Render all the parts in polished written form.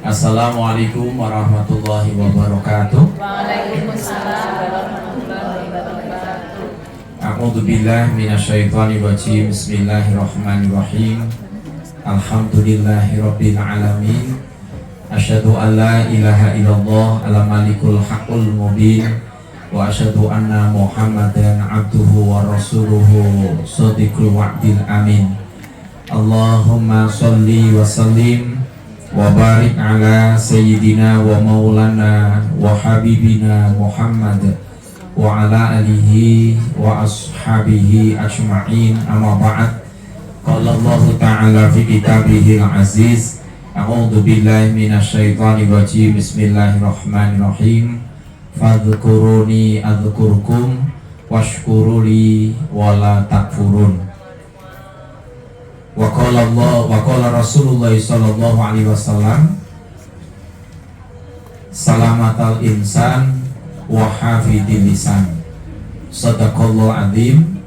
Assalamualaikum warahmatullahi wabarakatuh. Waalaikumsalam warahmatullahi wabarakatuh. A'udzu billahi minasyaitonir rajim. Bismillahirrahmanirrahim. Alhamdulillahirabbil alamin. Asyhadu an la ilaha illallah al-malikul haqqul mubin wa asyhadu anna Muhammadan abduhu wa rasuluhu shadiqul wa'dil amin. Allahumma sholli wa sallim wa barik ala sayyidina wa maulana wa habibina Muhammad wa ala alihi wa ashabihi ajma'in, amma ba'd. Qala Allah ta'ala fi kitabihil aziz, a'udzu billahi minasyaitonir rajim. Bismillahirrahmanirrahim. Fadhkuruni adzkurkum washkuruli wala takfurun. Wa qala Rasulullah sallallahu alaihi wasallam, salamatal insan wa hafidil lisan. Shadaqallahu adzim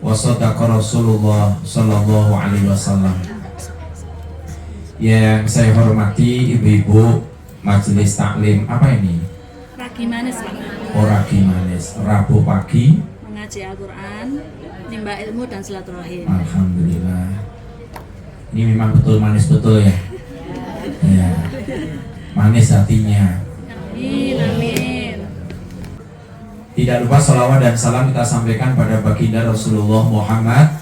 wa shadaqa Rasulullah sallallahu alaihi wasallam. Yang saya hormati ibu-ibu majelis taklim, apa ini? Ragi manis, Pak. Ragi manis, Rabu pagi Mengaji Al-Quran, nimba ilmu dan silaturahim. Alhamdulillah. Ini memang betul manis betul ya. Ya. Manis hatinya. Amin, amin. Tidak lupa salawat dan salam kita sampaikan pada baginda Rasulullah Muhammad.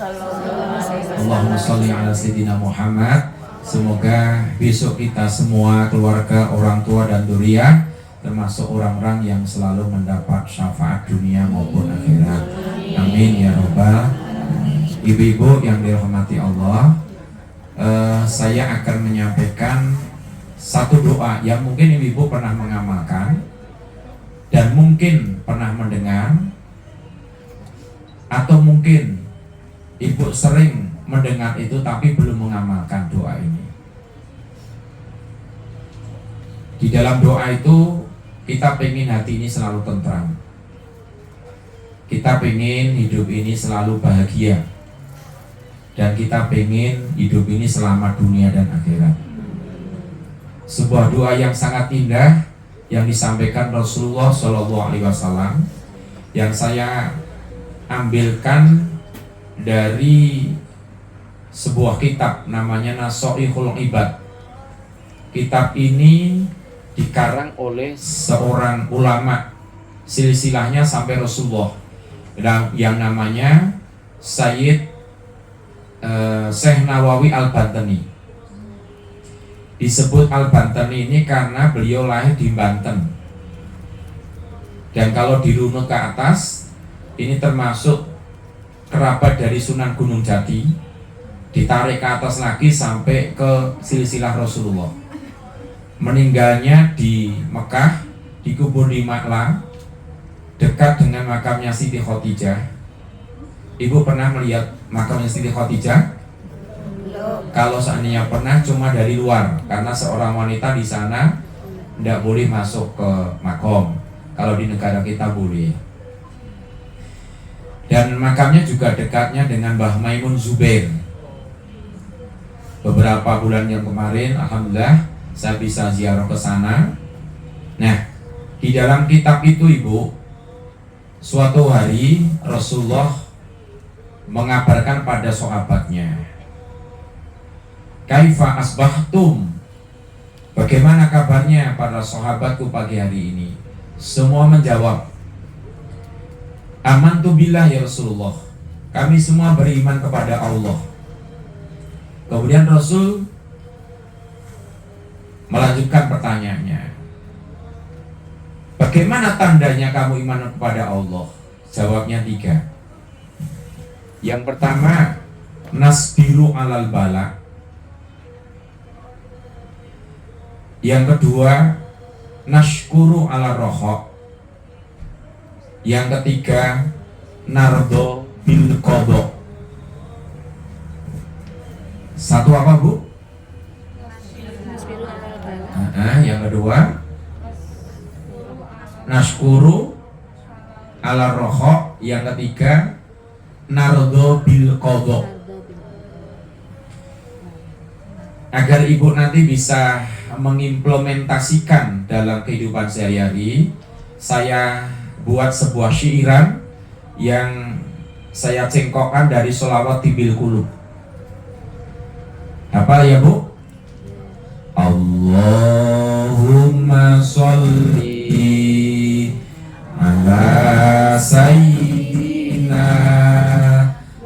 Allahumma sholli ala sayyidina Muhammad. Semoga besok kita semua, keluarga, orang tua dan dzurriyyah, termasuk orang-orang yang selalu mendapat syafaat dunia maupun akhirat. Amin ya robbal. Ibu-ibu yang dirahmati Allah, saya akan menyampaikan satu doa yang mungkin ibu pernah mengamalkan dan mungkin pernah mendengar, atau mungkin ibu sering mendengar itu tapi belum mengamalkan doa ini. Di dalam doa itu kita pengen hati ini selalu tentram, kita pengen hidup ini selalu bahagia, dan kita pengen hidup ini selamat dunia dan akhirat. Sebuah doa yang sangat indah yang disampaikan Rasulullah Shallallahu Alaihi Wasallam, yang saya ambilkan dari sebuah kitab namanya Nasoihul Ibad. Kitab ini dikarang oleh seorang ulama, silsilahnya sampai Rasulullah, yang namanya Sayyid Syekh Nawawi Al-Bantani. Disebut Al-Bantani ini karena beliau lahir di Banten, dan kalau dirunut ke atas ini termasuk kerabat dari Sunan Gunung Jati, ditarik ke atas lagi sampai ke silsilah Rasulullah. Meninggalnya di Mekah, dikubur di Makla, dekat dengan makamnya Siti Khadijah. Ibu pernah melihat makamnya Siti Khadijah? Kalau seandainya pernah, cuma dari luar, karena seorang wanita di sana tidak boleh masuk ke makom. Kalau di negara kita boleh. Dan makamnya juga dekatnya dengan Mbah Maimun Zubair. Beberapa bulan yang kemarin, alhamdulillah, saya bisa ziarah ke sana. Nah, di dalam kitab itu ibu, suatu hari Rasulullah mengabarkan pada sahabatnya, kaifa asbahtum, bagaimana kabarnya para sahabatku pagi hari ini? Semua menjawab, amantu billah ya Rasulullah, kami semua beriman kepada Allah. Kemudian Rasul melanjutkan pertanyaannya, bagaimana tandanya kamu iman kepada Allah? Jawabnya 3. Yang pertama, nasbiru alal bala. Yang kedua, nashkuru ala rohok. Yang ketiga, nardo bil qadha. Satu apa bu? Yang kedua, nashkuru ala rohok. Yang ketiga, nardo bil qadha. agar ibu nanti bisa mengimplementasikan dalam kehidupan sehari-hari, saya buat sebuah syairan yang saya cengkokkan dari sholawat tibil qulub. Apa ya Bu? Allahumma sholli ala sayyidina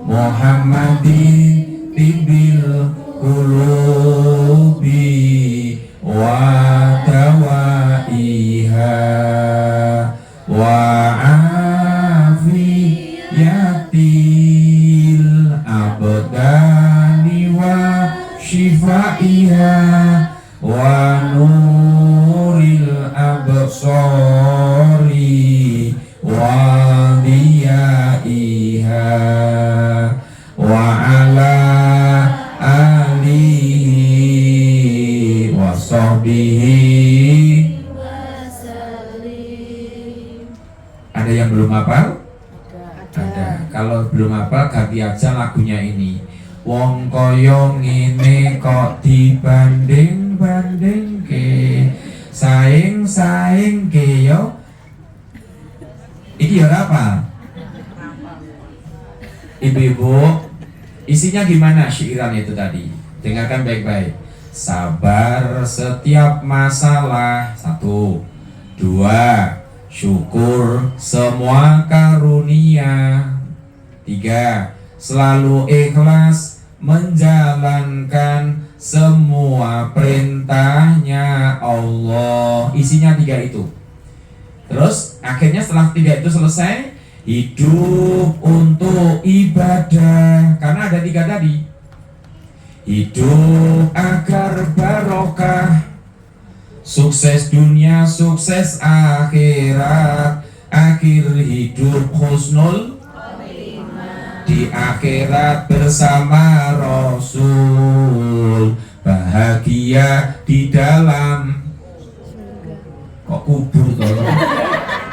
Muhammadin tibil qulubi wa dawaiha wa afiyatil abdani wa shifaiha wa nuril absari wa diyaiha wa ala alihi wa sahbihi. Ada yang belum hafal? Ada. Kalau belum hafal ganti aja lagunya ini. Wong kaya ngene kok dibanding-bandingke, saing-saingke yo. Iki ya apa? Ibu-ibu, isinya gimana syairan itu tadi? Dengarkan baik-baik. Sabar setiap masalah. 1, 2, syukur semua karunia. 3, selalu ikhlas menjalankan semua perintahnya Allah. Isinya 3 itu. Terus akhirnya setelah 3 itu selesai, hidup untuk ibadah. Karena ada 3 tadi. Hidup agar barokah, sukses dunia, sukses akhirat. Akhir hidup husnul, di akhirat bersama Rasul, bahagia di dalam kok kubur tolong,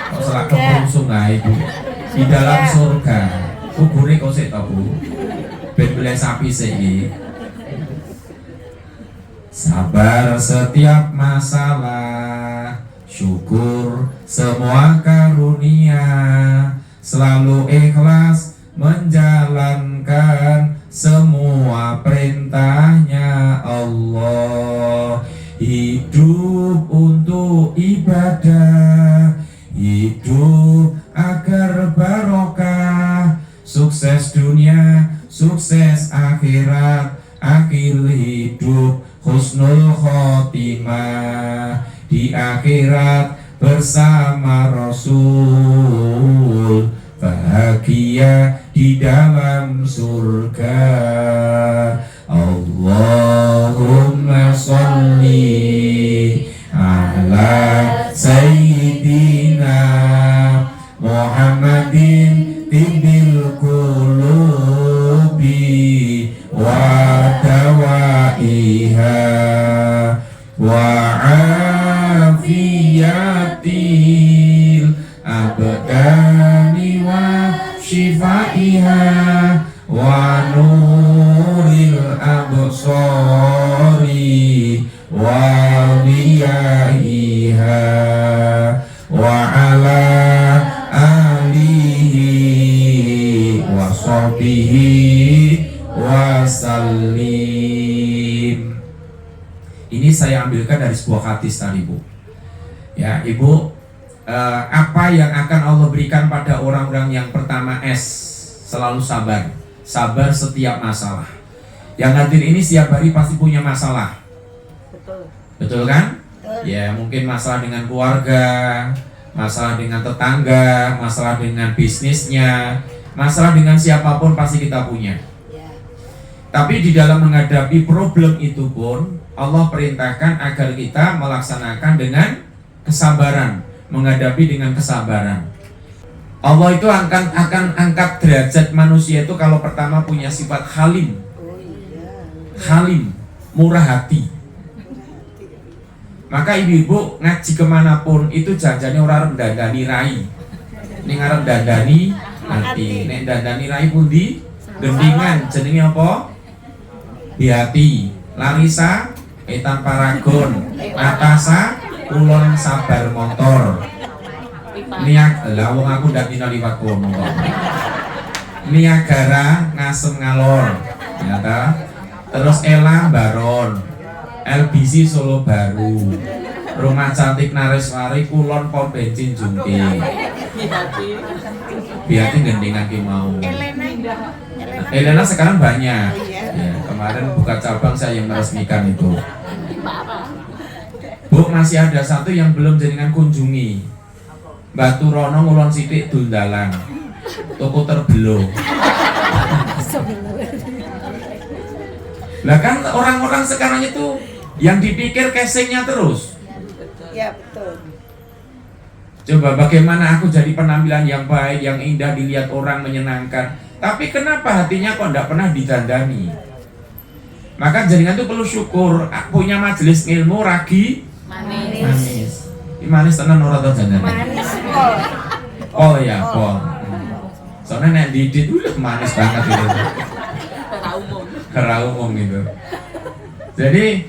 kok selak kebun sungai Bu, di dalam surga. Kuburnya kok sik to Bu, ben boleh sapi sih. Sabar setiap masalah, syukur semua karunia, selalu ikhlas menjalankan semua perintahnya Allah. Hidup untuk ibadah, hidup agar barokah, sukses dunia, sukses akhirat. Akhir hidup husnul khotimah, di akhirat bersama Rasul, bahagia di dalam surga. Allahumma sholli ala sayyidina Muhammadin tibil qulubi wa dawaiha wa afiyatil abdani wa shifaiha wa nuril absari wa diyaiha wa ala alihi wa sahbihi wa sallim. Ini saya ambilkan dari sebuah hadis tadi Bu. Ya Ibu, apa yang akan Allah berikan pada orang-orang yang pertama S, selalu sabar. Sabar setiap masalah. Yang hadir ini setiap hari pasti punya masalah. Betul kan? Ya mungkin masalah dengan keluarga, masalah dengan tetangga, masalah dengan bisnisnya, masalah dengan siapapun pasti kita punya. Tapi di dalam menghadapi problem itu pun Allah perintahkan agar kita melaksanakan dengan kesabaran, menghadapi dengan kesabaran. Allah itu akan angkat derajat manusia itu kalau pertama punya sifat halim. Halim, murah hati. Maka ibu-ibu ngaji kemanapun itu janjane orang dandani rai. Ini ngarep dandani hati. Nek dandani rai pun di gendingan jenenge apa? Di hati. Larissa Etan Paragon, Natasha Kulon Sabar Motor. Lah wong aku ndak dina liwat kono. Niagara Ngasem Ngalor, ya ta? Terus Ella Baron, LBC Solo Baru, Rumah Cantik Nareswari Kulon Pom Bensin Jungke. Biati gendingan ki mau. Elena sekarang banyak. Ya, kemarin buka cabang saya yang meresmikan itu. Bu, masih ada satu yang belum jenengan kunjungi. Batu Rono Ngulon Sidik Dundalan. Toko Terbelo. Lah kan orang-orang sekarang itu yang dipikir casingnya terus. Ya betul. Coba bagaimana aku jadi penampilan yang baik, yang indah dilihat orang, menyenangkan. Tapi kenapa hatinya kok tidak pernah didandani? Maka jaringan itu perlu syukur punya majelis ilmu ragi manis. Ini manis tenan ora to jangan. Manis pol. Oh ya, pol. Soalnya nek didit manis banget itu. Kera umum gitu. Jadi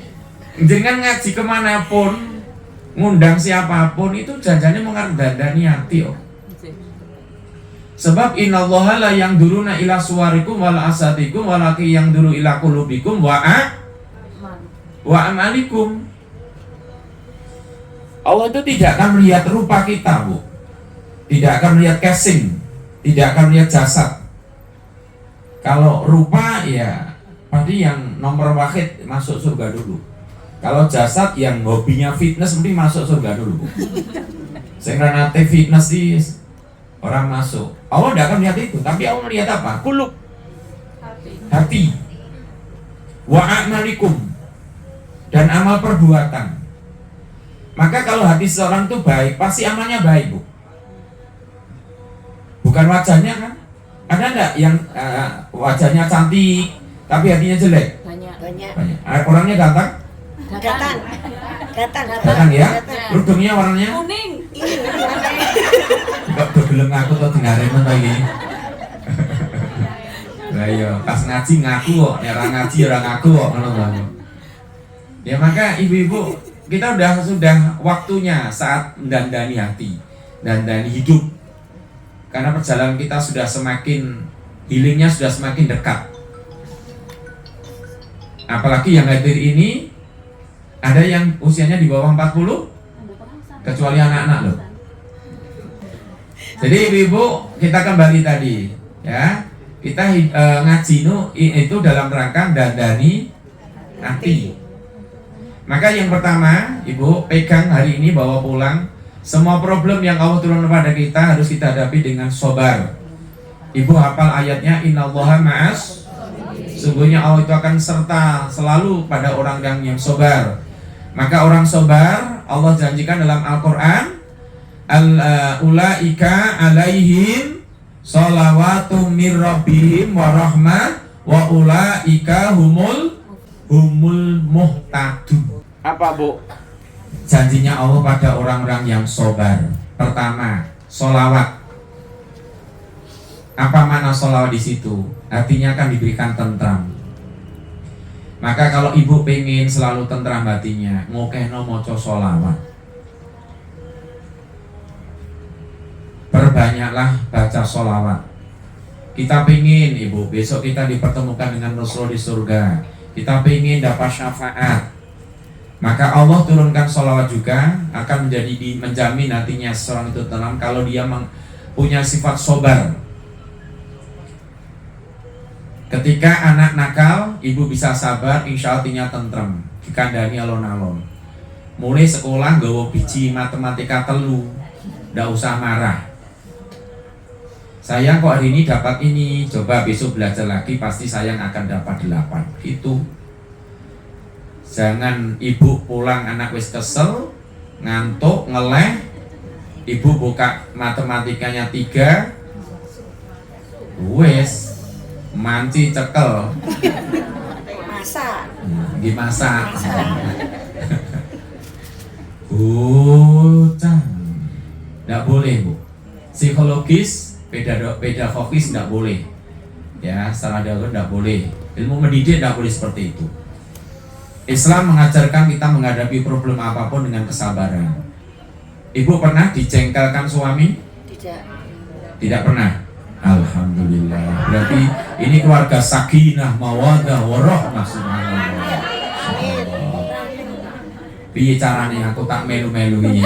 jangan ngaji kemanapun, ngundang siapapun itu janjane mau ngandani hati oh. Sebab innallaha la yangduruna ila suwarikum wala asatikum walaki yangduru ila qulubikum wa amalikum. Allah itu tidak akan melihat rupa kita, Bu. Tidak akan melihat casing, tidak akan melihat jasad. Kalau rupa ya pasti yang nomor wahid masuk surga dulu. Kalau jasad yang hobinya fitness mesti masuk surga dulu. Sehingga nanti fitness sih orang masuk. Allah tidak akan melihat itu, tapi Allah melihat apa? Kulub, hati. Wa a'malikum, dan amal perbuatan. Maka kalau hati seorang itu baik, pasti amalnya baik, Bu. Bukan wajahnya kan? Ada enggak yang wajahnya cantik tapi hatinya jelek? Banyak. Orangnya ganteng? Ganteng ya? Kerudungnya warnanya? Kuning. Enggak gelem aku tuh dengarin lagi. Lah iya, pas ngaji ngaku kok, nek ora ngaji ora ngaku kok ngono lho. Ya maka ibu-ibu, kita sudah waktunya saat mendandani hati, dandani hidup. Karena perjalanan kita sudah semakin healingnya sudah semakin dekat. Apalagi yang hadir ini ada yang usianya di bawah 40, kecuali anak-anak loh. Jadi ibu-ibu, kita kembali tadi ya. Kita ngaji itu dalam rangka dandani hati. Maka yang pertama, ibu pegang hari ini, bawa pulang. Semua problem yang Allah turunkan pada kita harus kita hadapi dengan sabar. Ibu hafal ayatnya, innallaha ma'as. Sungguhnya Allah itu akan serta selalu pada orang yang sabar. Maka orang sabar Allah janjikan dalam Al-Quran, ulaika alaihim sholawatu mir rabbihim wa rahmah wa ulaika humul muhtadun. Apa, Bu? Janjinya Allah pada orang-orang yang sabar. Pertama, sholawat. Apa makna sholawat di situ? Artinya akan diberikan tentram. Maka kalau ibu pengen selalu tentram hatinya, ngokehno moco sholawat. Perbanyaklah baca sholawat. Kita pengen ibu besok kita dipertemukan dengan Rasul di surga. Kita pengen dapat syafaat. Maka Allah turunkan sholawat juga akan menjamin nantinya seorang itu tenang kalau dia punya sifat sabar. Ketika anak nakal, ibu bisa sabar, insya Allah hatinya tentrem, dikandani alon-alon. Mulai sekolah gawa biji matematika telu, ndak usah marah. Sayang kok hari ini dapat ini, coba besok belajar lagi, pasti sayang akan dapat 8. Itu. Jangan ibu pulang anak wis kesel, ngantuk, ngeleh, ibu buka matematikanya 3, wis manci cekel, dimasak. Bocah, tidak boleh, Bu. Psikologis, pedagogis tidak boleh. Ya, secara dakwah tidak boleh. Ilmu mendidik tidak boleh seperti itu. Islam mengajarkan kita menghadapi problem apapun dengan kesabaran. Ibu pernah dijengkelkan suami? Tidak. Tidak pernah. Alhamdulillah. Berarti ini keluarga sakinah, mawaddah, warahmah. Subhanallah. Piye carane aku tak melu-melu ini.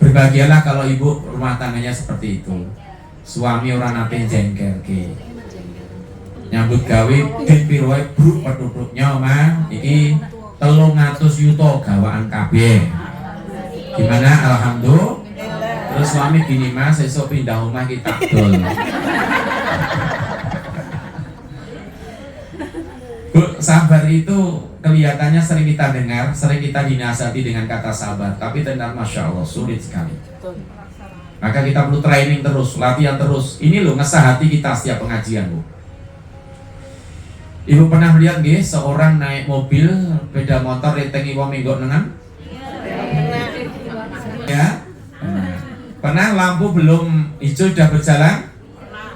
Berbahagialah kalau ibu rumah tangganya seperti itu. Suami orang nate jengkel ke. Nyambut gawe den piro wae bruk penduduknya mah iki 300 yuta gawaan kabeh. Gimana alhamdulillah? Terus suami gini mas, esok pindah rumah kita dol. Bu, sabar itu kelihatannya sering kita dengar, sering kita dinasihati dengan kata sabar, tapi ternyata masya Allah sulit sekali. Maka kita perlu training terus, latihan terus. Ini loh ngesah hati kita setiap pengajian, Bu. Ibu pernah melihat nggih seorang naik mobil, sepeda motor retengi wong minggu nengan? Ya. Pernah lampu belum hijau sudah berjalan?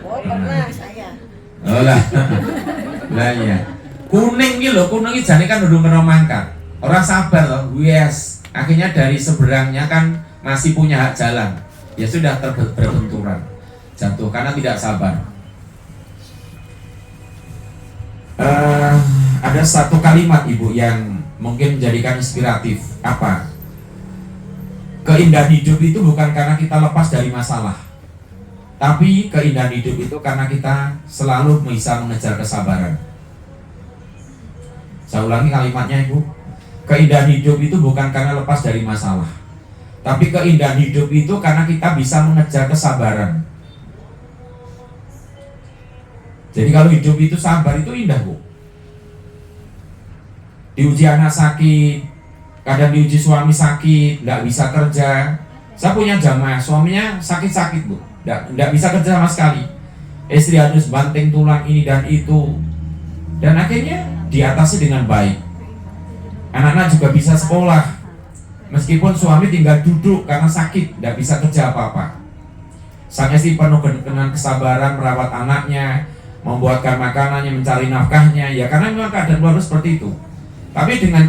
Oh, pernah saya. Oh lah. Lah ya. Kuning iki lho, kuning iki jane kan udah kena mangkat. Orang sabar loh, yes. Akhirnya dari seberangnya kan masih punya hak jalan. Ya sudah berbenturan. Jatuh karena tidak sabar. Ada satu kalimat ibu yang mungkin menjadikan inspiratif. Apa? Keindahan hidup itu bukan karena kita lepas dari masalah, tapi keindahan hidup itu karena kita selalu bisa mengejar kesabaran. Saya ulangi kalimatnya ibu. Keindahan hidup itu bukan karena lepas dari masalah, tapi keindahan hidup itu karena kita bisa mengejar kesabaran. Jadi kalau hidup itu sabar itu indah bu. Diuji anak sakit, kadang diuji suami sakit, nggak bisa kerja. Saya punya jamaah, suaminya sakit-sakit bu, nggak bisa kerja sama sekali. Istri harus banting tulang ini dan itu, dan akhirnya diatasi dengan baik. Anak-anak juga bisa sekolah, meskipun suami tinggal duduk karena sakit, nggak bisa kerja apa-apa. Sang istri penuh dengan kesabaran merawat anaknya, membuatkan makanannya, mencari nafkahnya, ya karena memang keadaan keluarga seperti itu. Tapi dengan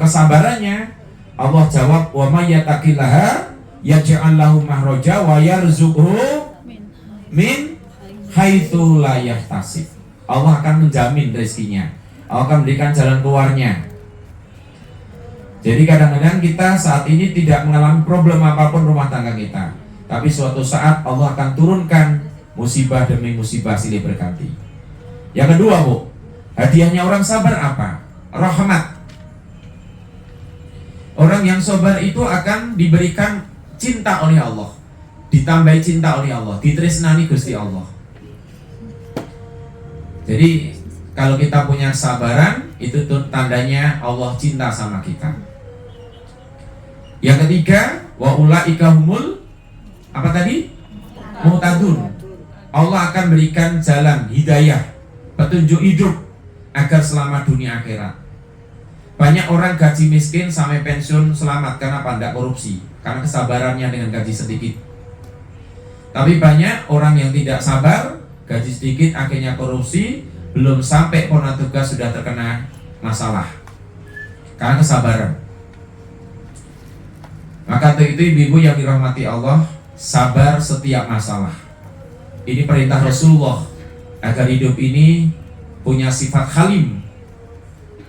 kesabarannya Allah jawab, wa may yattaqillaha yaj'al lahu mahraja wa yarzuqhu min haitsu la yahtasib. Allah akan menjamin rezekinya. Allah akan memberikan jalan keluarnya. Jadi kadang-kadang kita saat ini tidak mengalami problem apapun rumah tangga kita, tapi suatu saat Allah akan turunkan musibah demi musibah silih berganti. Yang kedua bu, hadiahnya orang sabar apa? Rahmat. Orang yang sabar itu akan diberikan cinta oleh Allah, ditambahi cinta oleh Allah, ditresnani Gusti Allah. Jadi kalau kita punya kesabaran, itu tandanya Allah cinta sama kita. Yang ketiga, wa ulaika humul apa tadi? Muhtadun. Allah akan berikan jalan hidayah, petunjuk hidup agar selamat dunia akhirat. Banyak orang gaji miskin sampai pensiun selamat karena tidak korupsi, karena kesabarannya dengan gaji sedikit. Tapi banyak orang yang tidak sabar, gaji sedikit akhirnya korupsi, belum sampai pona tugas sudah terkena masalah karena kesabaran. Maka untuk itu ibu-ibu yang dirahmati Allah, sabar setiap masalah. Ini perintah Rasulullah agar hidup ini punya sifat halim,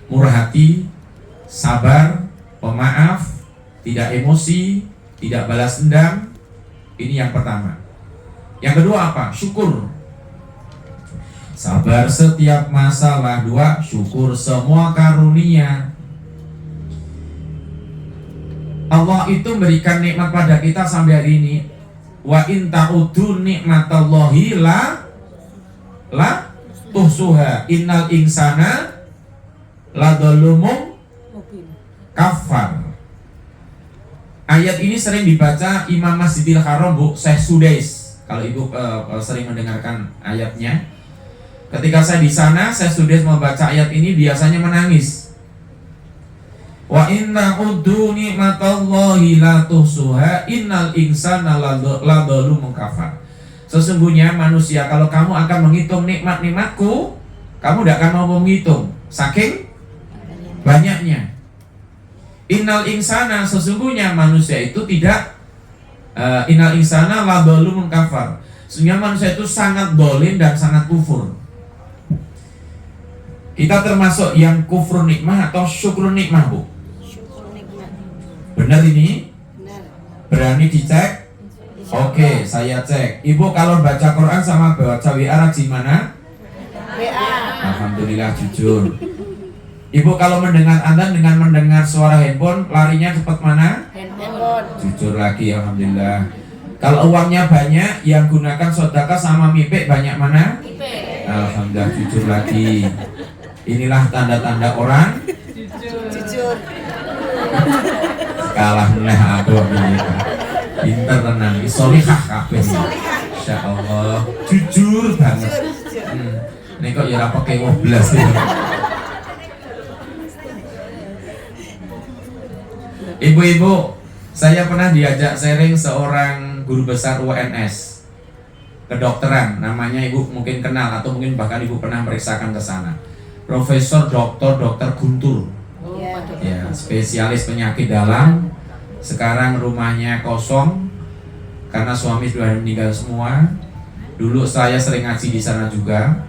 murah hati, sabar, pemaaf, tidak emosi, tidak balas dendam. Ini yang pertama. Yang kedua apa? Syukur. Sabar setiap masalah. Dua, syukur semua karunia. Allah itu memberikan nikmat pada kita sampai hari ini. Wa in ta'udu nikmatallahi la tuhsuha. Innal insana la dzalumum kafar. Ayat ini sering dibaca Imam Masjidil Haram bu, Syekh Sudais. Kalau ibu sering mendengarkan ayatnya, ketika saya di sana, Syekh Sudais membaca ayat ini biasanya menangis. Wa inna uddu ni'matallahi la tuhsuha innal insana la dzalumun kafar. Sesungguhnya manusia, kalau kamu akan menghitung nikmat-nikmatku, Kamu tidak akan mau menghitung saking banyaknya. Innal insana, sesungguhnya manusia itu tidak innal insana la dhalumun kafar. Sesungguhnya manusia itu sangat dolim dan sangat kufur. Kita termasuk yang kufur nikmah atau syukur nikmah, Bu? Syukur nikmat. Benar ini? Benar. Berani dicek? Oke, saya cek. Ibu kalau baca Quran sama baca WA rajin mana? WA. Alhamdulillah jujur. Ibu kalau mendengar Anda dengan mendengar suara handphone larinya cepat mana? Handphone. Jujur lagi, alhamdulillah. Kalau uangnya banyak, yang gunakan sedekah sama mipek banyak mana? Alhamdulillah, jujur lagi. Inilah tanda-tanda orang Jujur. kalah meneh aku ini. Pinter tenang, solihah kabeh. Insya Allah, jujur banget. Ini kok ya ora pakai 12 ya. Ibu-ibu, saya pernah diajak sharing seorang guru besar UNS kedokteran, namanya ibu mungkin kenal atau mungkin bahkan ibu pernah merisaukan ke sana. Profesor Dr. Guntur, ya, spesialis penyakit dalam. Sekarang rumahnya kosong karena suami sudah meninggal semua. Dulu saya sering ngaji di sana juga.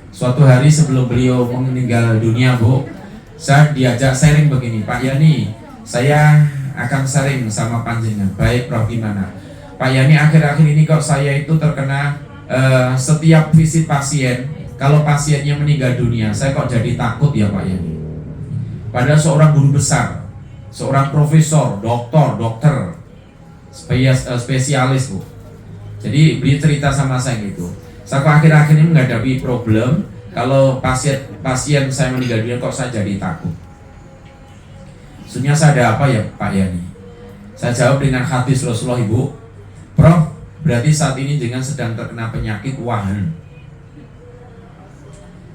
Suatu hari sebelum beliau meninggal dunia, Bu, saya diajak sharing begini, Pak Yani, saya akan sharing sama panjenengan. Baik, Prof, gimana? Pak Yani, akhir-akhir ini kok saya itu terkena setiap visit pasien, kalau pasiennya meninggal dunia, saya kok jadi takut ya Pak Yani. Padahal seorang guru besar, seorang profesor, dokter, spesialis, Bu. Jadi beliau cerita sama saya gitu. Saya kok akhir-akhir ini menghadapi problem, kalau pasien saya meninggal dunia kok saya jadi takut. Sebenarnya saya ada apa ya Pak Yani? Saya jawab dengan hadis Rasulullah, Ibu. Prof, berarti saat ini dengan sedang terkena penyakit wahan.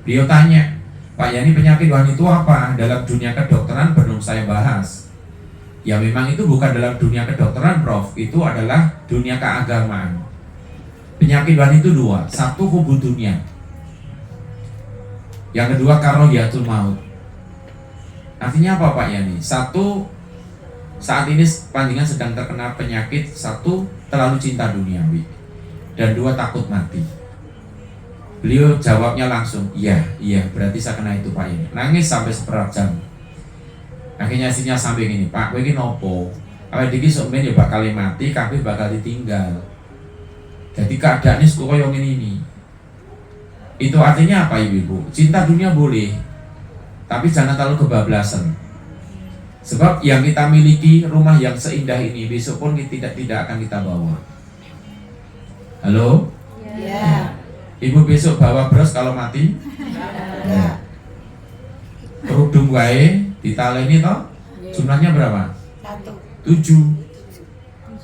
Beliau tanya, Pak Yani, penyakit wahan itu apa? Dalam dunia kedokteran belum saya bahas. Ya memang itu bukan dalam dunia kedokteran, Prof. Itu adalah dunia keagamaan. Penyakit wahan itu dua. Satu, hubud dunia. Yang kedua, karohiyatul maut. Artinya apa Pak Yani? Satu, saat ini panjenengan sedang terkena penyakit. Satu, terlalu cinta duniawi. Dan dua, takut mati. Beliau jawabnya langsung, iya, berarti saya kena itu Pak Yani. Nangis sampai seperempat jam. Akhirnya istrinya sampai gini, Pak, kowe iki nopo? Awake iki sok men ya bakal mati, kabeh bakal ditinggal. Jadi keadaannya kok koyo ngene ini. Itu artinya apa Ibu? Cinta dunia boleh, tapi jangan terlalu kebablasan. Sebab yang kita miliki, rumah yang seindah ini, besok pun tidak akan kita bawa. Halo? Ya. Ibu besok bawa bros kalau mati? Ya. Kerudung wae ditaleni toh? Jumlahnya berapa? 7.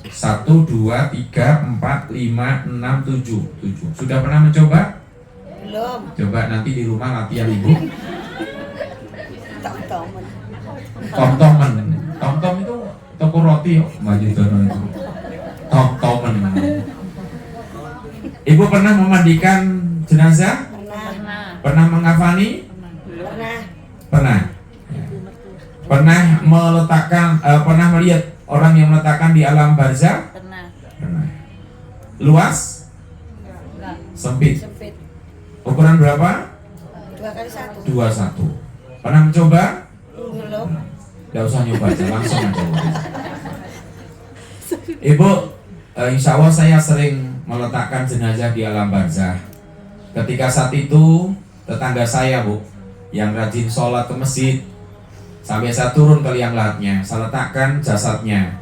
1, 2, 3, 4, 5, 6, 7. Sudah pernah mencoba? Belum. Coba nanti di rumah latihan Ibu. Tom-toman. Tom itu toko roti yuk, maju dono itu. Tom. Ibu pernah memandikan jenazah? Pernah mengafani? Pernah. Pernah meletakkan, pernah melihat orang yang meletakkan di alam barzah? Pernah. Luas? Sempit. Ukuran berapa? 2x1. 2:1. Pernah mencoba? Belum. Tidak usah nyoba aja, langsung aja. Ibu, insya Allah saya sering meletakkan jenazah di alam barzah. Ketika saat itu tetangga saya, Bu, yang rajin sholat ke masjid, sampai saya turun ke liang lahatnya, saya letakkan jasadnya,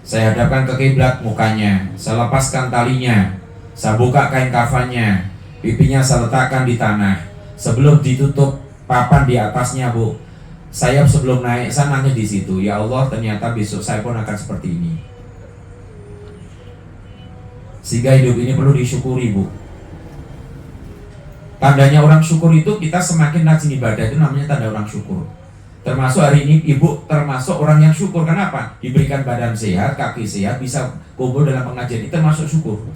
saya hadapkan ke kiblat mukanya, saya lepaskan talinya, saya buka kain kafannya, pipinya saya letakkan di tanah. Sebelum ditutup papan di atasnya, Bu, saya sebelum naik, saya nangis di situ. Ya Allah, ternyata besok saya pun akan seperti ini. Sehingga hidup ini perlu disyukuri, Bu. Tandanya orang syukur itu kita semakin rajin ibadah, itu namanya tanda orang syukur. Termasuk hari ini Ibu termasuk orang yang syukur. Kenapa? Diberikan badan sehat, kaki sehat, bisa kumpul dalam pengajian, itu termasuk syukur.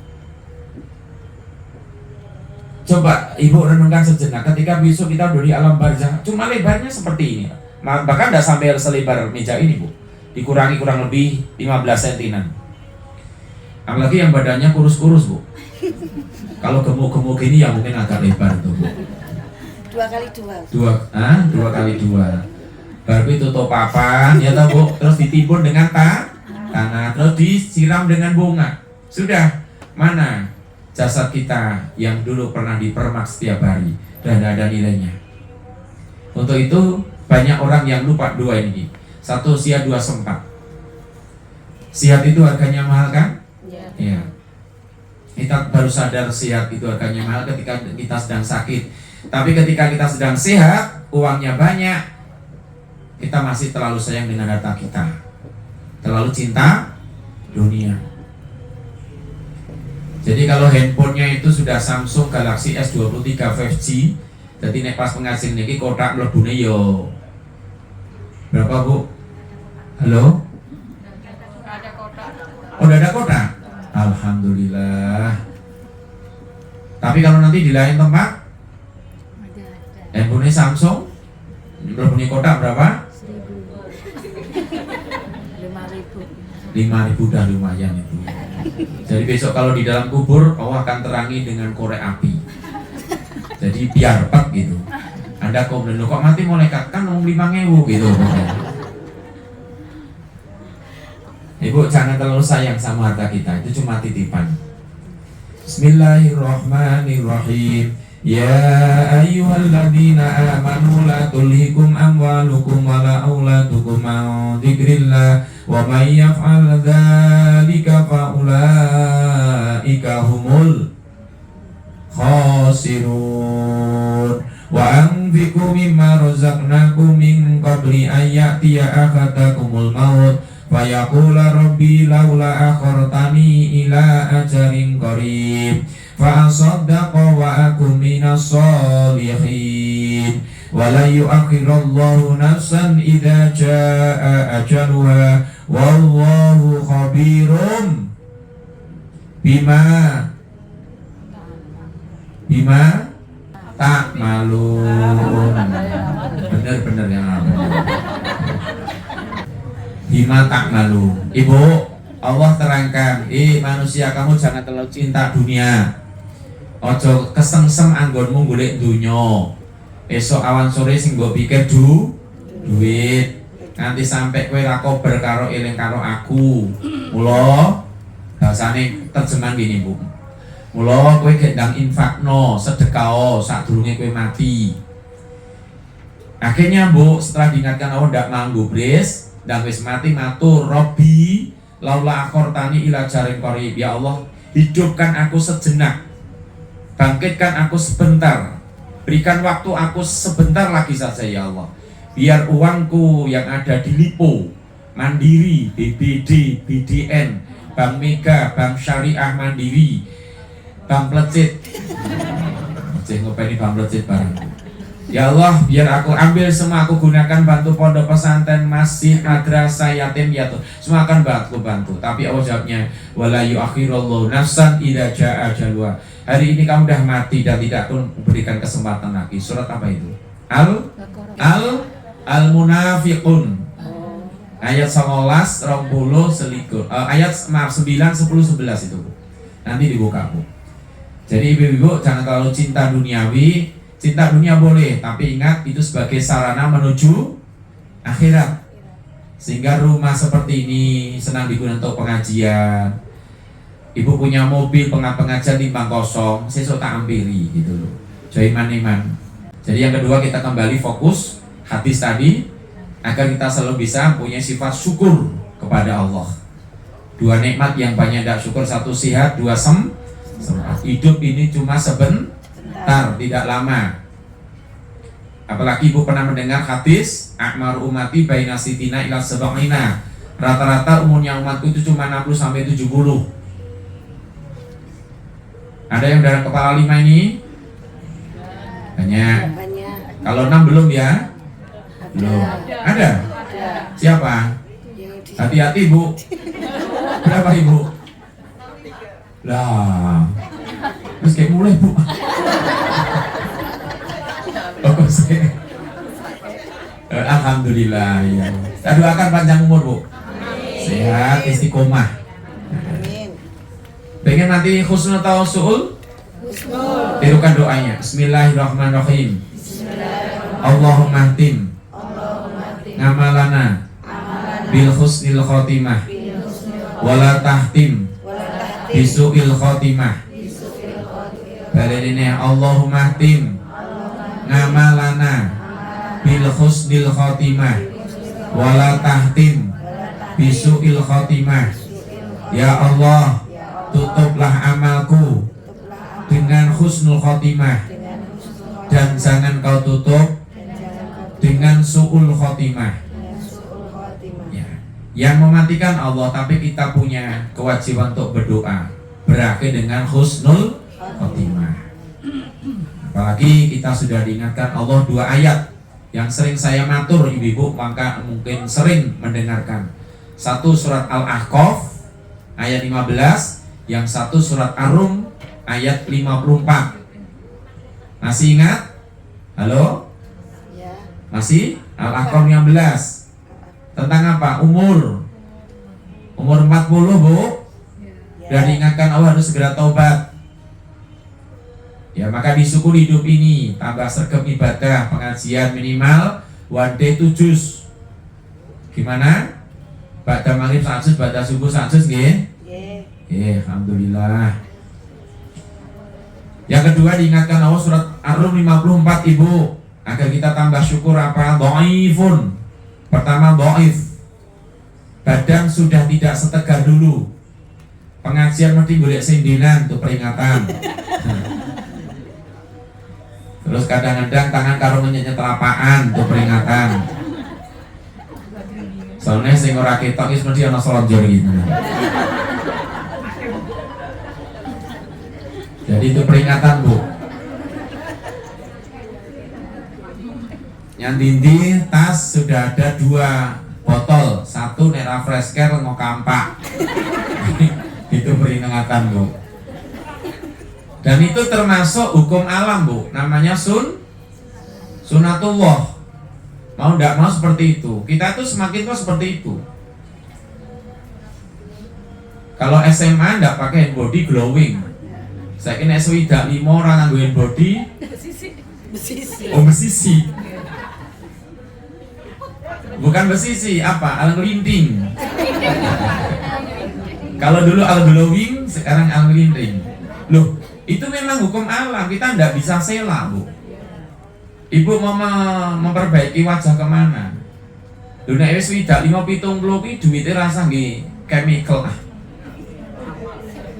Coba ibu renungkan sejenak ketika besok kita udah di alam barzah, cuma lebarnya seperti ini, bahkan tidak sampai selebar meja ini bu, dikurangi kurang lebih 15 cm. Apalagi yang badannya kurus-kurus bu. Kalau gemuk-gemuk ini ya mungkin agak lebar tuh bu. 2 kali 2. Baru tutup papan ya toh bu, terus ditimbun dengan tanah, terus disiram dengan bunga. Sudah, mana jasad kita yang dulu pernah dipermak setiap hari dan ada nilainya. Untuk itu banyak orang yang lupa dua ini. Satu sihat, dua sempat. Sihat itu harganya mahal kan? Iya. Kita baru sadar sihat itu harganya mahal ketika kita sedang sakit. Tapi ketika kita sedang sehat, uangnya banyak, kita masih terlalu sayang dengan harta kita, terlalu cinta dunia. Jadi kalau handphonenya itu sudah Samsung Galaxy S23 5G, jadi nek pas pengajian niki kotak mlebune yo berapa bu? Halo? Oh, udah ada kotak? Alhamdulillah. Tapi kalau nanti di lain tempat, handphone Samsung mlebune kotak berapa? 5.000 udah lumayan itu. Jadi besok kalau di dalam kubur Allah akan terangi dengan korek api. Jadi biar pek gitu. Anda komplain, kok mati malaikat kan ngomong 5.000 gitu. Ibu jangan terlalu sayang sama harta kita, itu cuma titipan. Bismillahirrahmanirrahim. Ya ayyuhalladzina amanu la tulhikum amwalukum wala auladukum an dzikrillah wa may yaf'al dzalika fa ulaika humul khasirun wa anfiqu mimma razaqnakum min qabli an ya'tiya ahadakumul maut fa yaqula rabbi laula akhartani ila ajalin qarib fa asaddaqa wa akum minas solihin wa la yu'akhirullahu nafsan idza jaa ajaluha wallahu khabirum bima ta'malun. Bener ya. Bima ta'malun. Ibu, Allah terangkan, manusia kamu jangan terlalu cinta dunia. Ojo kesengsem anggonmu golek dunya. Esok awan sore sing mbok pikir duit. Nanti sampai kowe ra kober karo eling karo aku. Mula bahasane terjemahan gini, Bu. Mula kowe gendang infakno, sedekah sadurunge kowe mati. Akhirnya Bu, setelah diingatkan Allah ndak manggu bris, dan wis mati matur Robbi laula akhortani ila jarin qarib. Ya Allah, hidupkan aku sejenak. Bangkitkan aku sebentar. Berikan waktu aku sebentar lagi saja ya Allah. Biar uangku yang ada di Lipo, Mandiri, BBD, BDN, Bank Mega, Bank Syariah Mandiri, Bank Plecit. Cek ngopeni Bank Plecit bareng. Ya Allah, biar aku ambil semua, aku gunakan bantu pondok pesantren, masjid, madrasah, yatim piatu, semua akan bantu. Tapi Allah jawabnya, wala yu'akhirullahu nafsan idza jaa ajaluha. Hari ini kamu dah mati dan tidak pun memberikan kesempatan lagi. Surat apa itu? Al-Munafiqun. Ayat 19, 20, selikur. Ayat 9, 10, 11 itu. Nanti dibuka, Bu. Jadi ibu-ibu jangan terlalu cinta duniawi. Cinta dunia boleh, tapi ingat itu sebagai sarana menuju akhirat. Sehingga rumah seperti ini senang digunakan untuk pengajian. Ibu punya mobil pengajian timbang kosong, sesuk tak ampiri gitu loh. Jadi iman. Jadi yang kedua kita kembali fokus hadis tadi agar kita selalu bisa punya sifat syukur kepada Allah. Dua nikmat yang banyak tidak syukur, satu sehat, dua sempat. Hidup ini cuma sebentar, tidak lama. Apalagi ibu pernah mendengar hadis akmar umati baina sitina ila sab'ina. Rata-rata umurnya umatku itu cuma 60 sampai 70. Ada yang dari kepala 5 ini? Banyak. Kalau 6 belum ya? Belum. Ada? Siapa? Hati-hati Bu. Berapa Ibu? Lah. Terus kayak mulai Bu. Fokus. Alhamdulillah ya. Kita doakan panjang umur Bu. Sehat, istiqomah. Amin. Pengen nanti husnul tawassul? Husnul. Tirukan doanya. Bismillahirrahmanirrahim. Allahumma tim ngamalana bil husnil khotimah wala tahtim bisu'il khotimah. Baladine Allahumma tim ngamalana bil husnil khotimah wala tahtim bisu'il khotimah. Ya Allah, tutuplah amalku dengan husnul khotimah dan jangan kau tutup dengan su'ul khotimah. Ya. Yang mematikan Allah, tapi kita punya kewajiban untuk berdoa. Berakhir dengan husnul khotimah. Apalagi kita sudah diingatkan Allah 2 ayat yang sering saya matur ibu-ibu, maka mungkin sering mendengarkan. Satu surat Al-Ahqaf ayat 15, yang satu surat Ar-Rum ayat 54. Masih ingat? Halo? Ya. Masih? Al-Ahqaf 15. Tentang apa? Umur 40 Bu. Dan diingatkan Allah harus segera taubat. Ya, maka disyukuri hidup ini, tambah sergap ibadah, pengajian minimal one day 7 juz. Gimana? Ba'da maghrib 1 juz, ba'da subuh 1 juz nggih? Nggih. Alhamdulillah. Yang kedua diingatkan Allah surat Ar-Rum 54 Ibu, agar kita tambah syukur apa? Dhaifun. Pertama dhaif. Badan sudah tidak setegar dulu. Pengajian mesti golek sendenan untuk peringatan. Terus kadang-kadang tangan karo nyenyet telapaan untuk peringatan. Soalnya sing ora ketok wis mesti ana selonjor gitu. Jadi itu peringatan Bu. Yang dindi tas sudah ada 2 botol, 1 nek fresh care mau kampak. Itu peringatan Bu. Dan itu termasuk hukum alam Bu, namanya sunatullah. Mau tidak mau seperti itu. Kita tuh semakin tua seperti itu. Kalau SMA tidak pakai hand body glowing. Saya kira swidak 5 orang nganggo hand body. Oh besisi. Bukan besisi, apa? Al ngelinting. Kalau dulu al glowing, sekarang al ngelinting. Loh, itu memang hukum alam, kita tidak bisa sela Bu. Ibu mau memperbaiki wajah kemana? Dunia wis widak 5-70 ki duitnya rasa nggih chemical ah.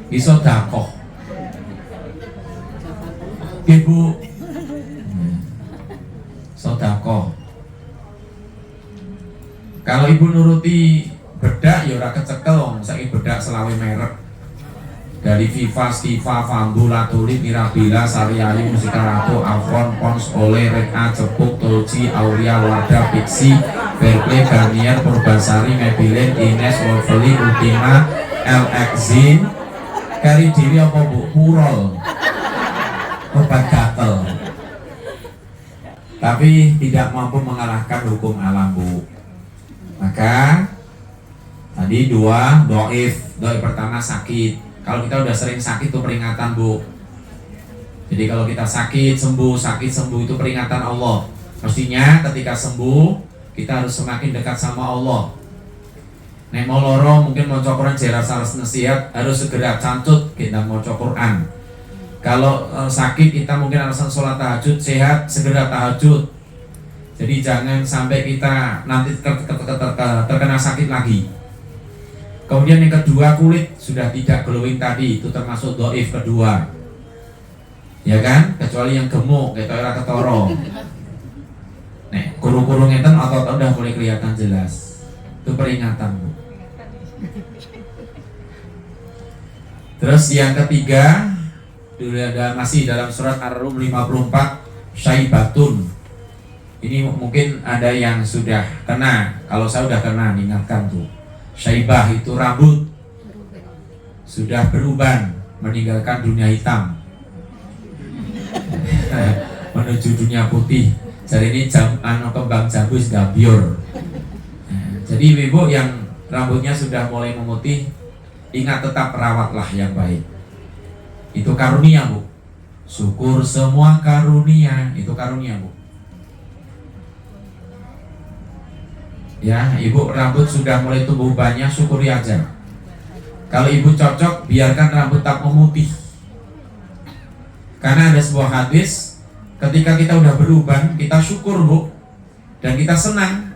Bisa dakoh. Ibu sodakoh. Kalau ibu nuruti bedak ya ora kecekel wong saiki bedak selawe merek. Dari Viva, Stiva, Fambu, Latuli, Mirabila, Sariayu, Musika Ratu, Avon, Pons, Oleh, Reka, Cepuk, Tolci, Aulia, Wardah, Pixi, Fairplay, Garnier, Purbasari, Maybelline, Ines, Wolverine, Ultima, LXZin, Kari diri apa Bu? Purol, obat gatel. Tapi tidak mampu mengalahkan hukum alam Bu. Maka tadi 2 doif pertama sakit. Kalau kita udah sering sakit itu peringatan Bu. Jadi kalau kita sakit sembuh itu peringatan Allah. Mestinya ketika sembuh kita harus semakin dekat sama Allah. Nek mau loro mungkin mau Quran jarak saras nasihat harus segera cantut kita mau Quran. Kalau sakit kita mungkin alasan sholat tahajud, sehat segera tahajud. Jadi jangan sampai kita nanti terkena sakit lagi. Kemudian yang kedua, kulit sudah tidak glowing tadi, itu termasuk doif kedua. Ya kan? Kecuali yang gemuk, kayak ora ketoro. Nek kuru-kuru ngeten otot udah mulai kelihatan jelas. Itu peringatan Bu. Terus yang ketiga, masih dalam surat Ar-Rum 54, syaibatun. Ini mungkin ada yang sudah kena. Kalau saya udah kena, ingatkan tuh. Syaibah itu rambut sudah beruban, meninggalkan dunia hitam, menuju dunia putih. Jadi ini kembang jambu sudah biur. Nah, jadi ibu yang rambutnya sudah mulai memutih, ingat tetap rawatlah yang baik. Itu karunia Bu. Syukur semua karunia, itu karunia Bu. Ya, ibu rambut sudah mulai tumbuh banyak, syukuri aja. Kalau ibu cocok, biarkan rambut tak memutih. Karena ada sebuah hadis, ketika kita udah beruban, kita syukur Bu, dan kita senang,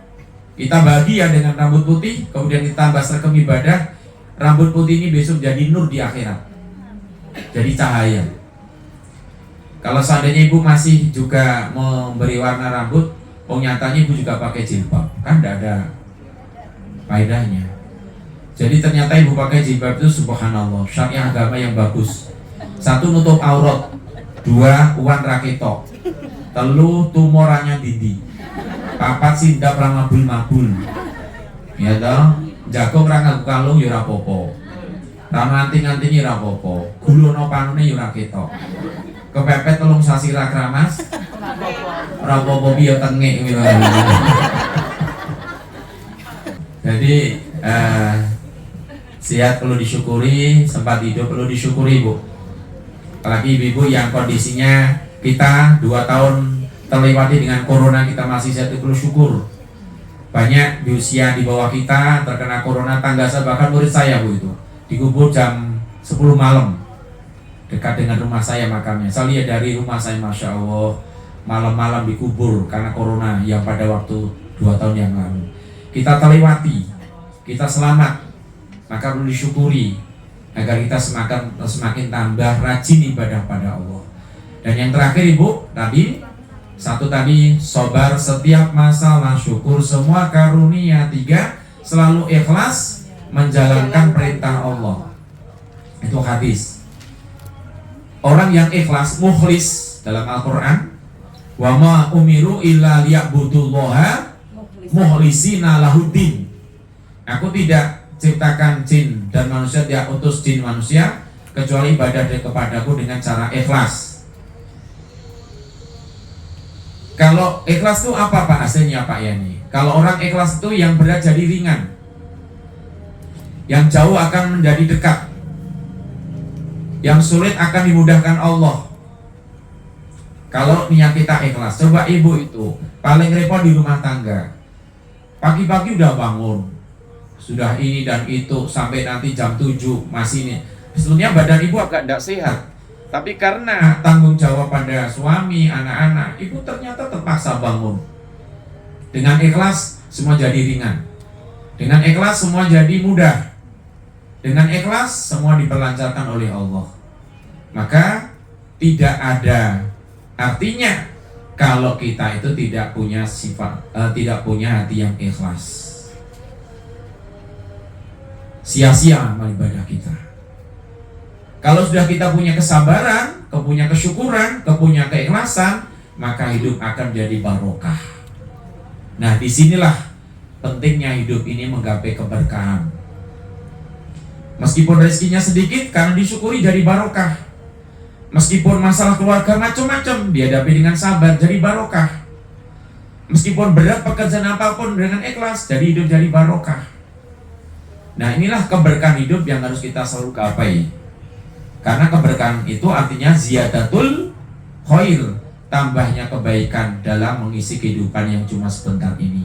kita bahagia dengan rambut putih, kemudian kita tambah seragam ibadah, rambut putih ini besok jadi nur di akhirat, jadi cahaya. Kalau seandainya ibu masih juga memberi warna rambut, nyatanya ibu juga pakai jilbab, kan tidak ada faedahnya. Jadi ternyata ibu pakai jilbab itu subhanallah, syariat agama yang bagus. Satu, nutup aurat. Dua, uan raketok. Telu, tumoranya dindi. Papat, sindap ramabul-mabul. Ya toh, jago rangaku kalung ya ora apa-apa. Ramanting-antingi ora apa-apa. Gulono panune ya ora ketok. Kepepet telung sasi ra kramas. Ora apa-apa piye tengik. Jadi sehat perlu disyukuri, sempat hidup perlu disyukuri Bu. Apalagi ibu-ibu yang kondisinya kita 2 tahun terlewati dengan corona, kita masih sehat, perlu syukur. Banyak di usia di bawah kita terkena corona, tangga saya, bahkan murid saya Bu itu dikubur jam 10 malam dekat dengan rumah saya makamnya. Saya lihat dari rumah saya, Masya Allah, malam-malam dikubur karena corona yang pada waktu 2 tahun yang lalu. Kita terlewati, kita selamat, maka perlu disyukuri agar kita semakin tambah rajin ibadah pada Allah. Dan yang terakhir Ibu, tadi sabar setiap masalah, syukur semua karunia. 3, selalu ikhlas menjalankan perintah Allah. Itu hadis. Orang yang ikhlas, mukhlis dalam Al-Quran, wa ma umiru illa liya'budullaha mukhlisina lahuddin. Aku tidak ciptakan jin dan manusia, dia utus jin manusia kecuali ibadah kepadaku dengan cara ikhlas. Kalau ikhlas itu apa Pak hasilnya Pak Yani? Kalau orang ikhlas itu yang berat jadi ringan, yang jauh akan menjadi dekat, yang sulit akan dimudahkan Allah. Kalau niat kita ikhlas. Coba ibu itu paling repot di rumah tangga, pagi-pagi udah bangun, sudah ini dan itu sampai nanti jam 7 masih ini. Sebetulnya badan ibu agak tidak sehat, tapi karena tanggung jawab pada suami, anak-anak, ibu ternyata terpaksa bangun. Dengan ikhlas semua jadi ringan. Dengan ikhlas semua jadi mudah. Dengan ikhlas semua diperlancarkan oleh Allah. Maka tidak ada artinya kalau kita itu tidak punya sifat, tidak punya hati yang ikhlas. Sia-sia amal ibadah kita. Kalau sudah kita punya kesabaran, punya kesyukuran, punya keikhlasan, maka hidup akan jadi barokah. Nah, disinilah pentingnya hidup ini menggapai keberkahan. Meskipun rezekinya sedikit, karena disyukuri jadi barokah. Meskipun masalah keluarga macam-macam, dihadapi dengan sabar jadi barokah. Meskipun berat pekerjaan apapun dengan ikhlas, jadi hidup jadi barokah. Nah, inilah keberkahan hidup yang harus kita selalu gapai. Karena keberkahan itu artinya ziyadatul khair, tambahnya kebaikan dalam mengisi kehidupan yang cuma sebentar ini.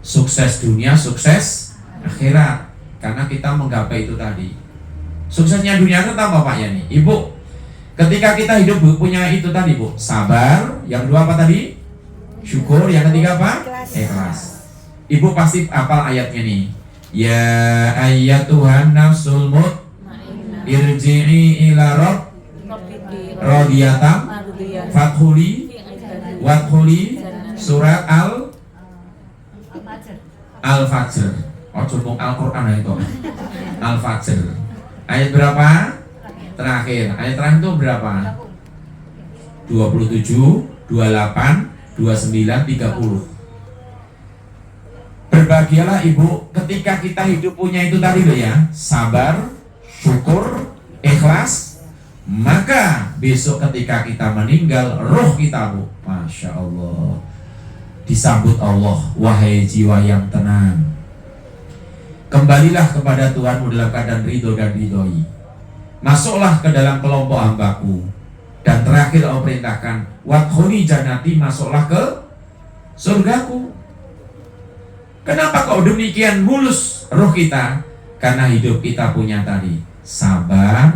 Sukses dunia, sukses akhirat. Karena kita menggapai itu tadi. Suksesnya dunia itu apa Pak Yani? Ibu, ketika kita hidup punya itu tadi Bu, sabar. Yang 2 apa tadi? Syukur. Yang 3 apa? Ikhlas. Ibu pasti hafal ayatnya nih. Ya ayyatuhan nafsul irji'i ila radhiyatam fathuli wadkhuli surat Al-Fajr. Oh, cuma Al-Qur'an itu. Al-Fajr. Ayat berapa? Terakhir. Ayat terakhir itu berapa? 27, 28, 29, 30. Berbahagialah ibu ketika kita hidup punya itu tadi loh ya, sabar, syukur, ikhlas, maka besok ketika kita meninggal, roh kita, Bu, Masya Allah, disambut Allah. Wahai jiwa yang tenang, kembalilah kepada Tuhanmu dalam keadaan ridho dan ridhoi. Masuklah ke dalam kelompok hambaku. Dan terakhir Allah perintahkan, wadkhuli jannati, masuklah ke surgaku. Kenapa kok demikian mulus roh kita? Karena hidup kita punya tadi sabar,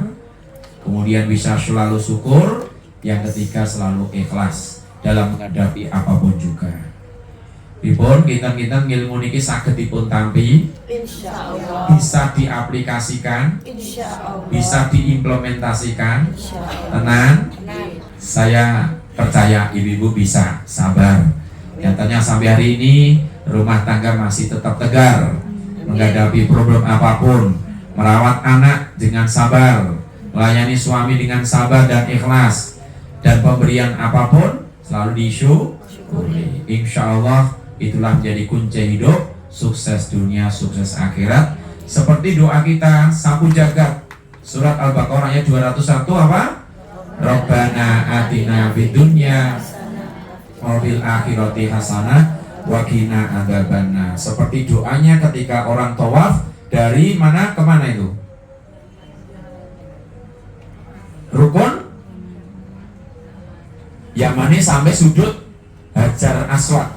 kemudian bisa selalu syukur, yang ketiga selalu ikhlas dalam menghadapi apapun juga. Dipun kinten-kinten ilmu niki saged dipun tampi, Insyaallah. bisa diaplikasikan, Insyaallah. bisa diimplementasikan. Insyaallah. Tenang, Tenang. saya percaya ibu-ibu bisa sabar. Nyatanya sampai hari ini rumah tangga masih tetap tegar menghadapi problem apapun, merawat anak dengan sabar, melayani suami dengan sabar dan ikhlas, dan pemberian apapun selalu disyukuri. Insya Allah itulah menjadi kunci hidup, sukses dunia, sukses akhirat. Seperti doa kita sapu jagat, surat Al-Baqarah ayat 201 apa? Rabbana atina fid dunya wa fil akhirati hasanah wa qina adzabannar. Seperti doanya ketika orang tawaf dari mana ke mana itu? Rukun Yamani sampai sudut Hajar Aswad.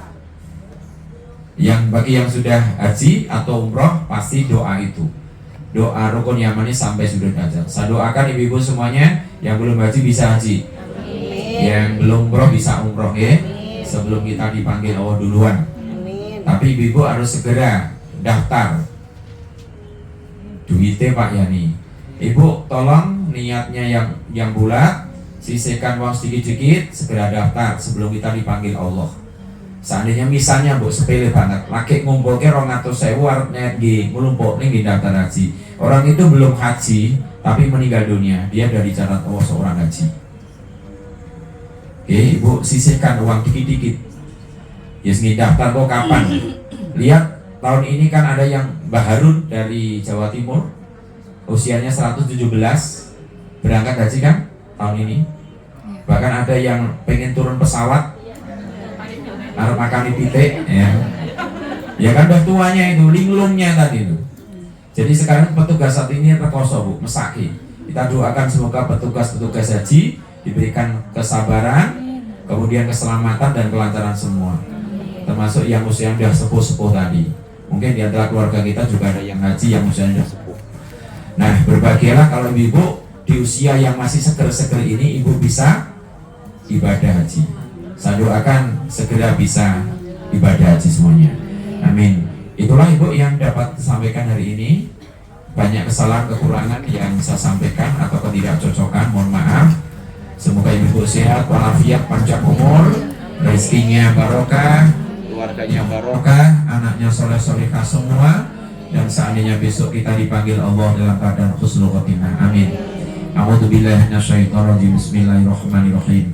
Yang bagi yang sudah haji atau umroh pasti doa itu. Doa rukun Yamani sampai sudut Hajar. Saya doakan ibu-ibu semuanya yang belum haji bisa haji. Amin. Yang belum umroh bisa umroh ya. Amin. Sebelum kita dipanggil Allah duluan. Amin. Tapi ibu-ibu harus segera daftar duitnya Pak Yani. Ibu tolong niatnya yang bulat, sisihkan uang sedikit-sedikit, segera daftar sebelum kita dipanggil Allah. Seandainya misalnya Bu, sepele banget, laki ngumpulnya 200.000 arep nggih nglumpuk ning daftar haji. Orang itu belum haji tapi meninggal dunia, dia dari catat Allah seorang haji. Oke, Ibu sisihkan uang dikit-dikit. Yes, daftar kok kapan? Lihat tahun ini kan ada yang Mbah Harun dari Jawa Timur, usianya 117, berangkat haji kan tahun ini. Bahkan ada yang pengen turun pesawat, harus makan di titik, ya kan udah tuanya itu, linglungnya tadi itu. Jadi sekarang petugas saat ini rekoso Bu, mesaki. Kita doakan semoga petugas-petugas haji diberikan kesabaran, kemudian keselamatan dan kelancaran semua. Termasuk yang usia sudah sepuh-sepuh tadi. Mungkin di antara keluarga kita juga ada yang haji yang usianya sudah sepuh. Nah, berbahagialah kalau ibu di usia yang masih seger-seger ini ibu bisa ibadah haji. Saya doakan segera bisa ibadah haji semuanya. Amin. Itulah ibu yang dapat sampaikan hari ini. Banyak kesalahan kekurangan yang saya sampaikan atau ketidakcocokan, mohon maaf. Semoga ibu sehat walafiat, panjang umur, rezekinya barokah, keluarganya barokah, anaknya soleh-solehah semua, dan seandainya besok kita dipanggil Allah dalam keadaan husnul khotimah. Amin. A'udzubillahi minasyaitonirrajim. Bismillahirrahmanirrahim.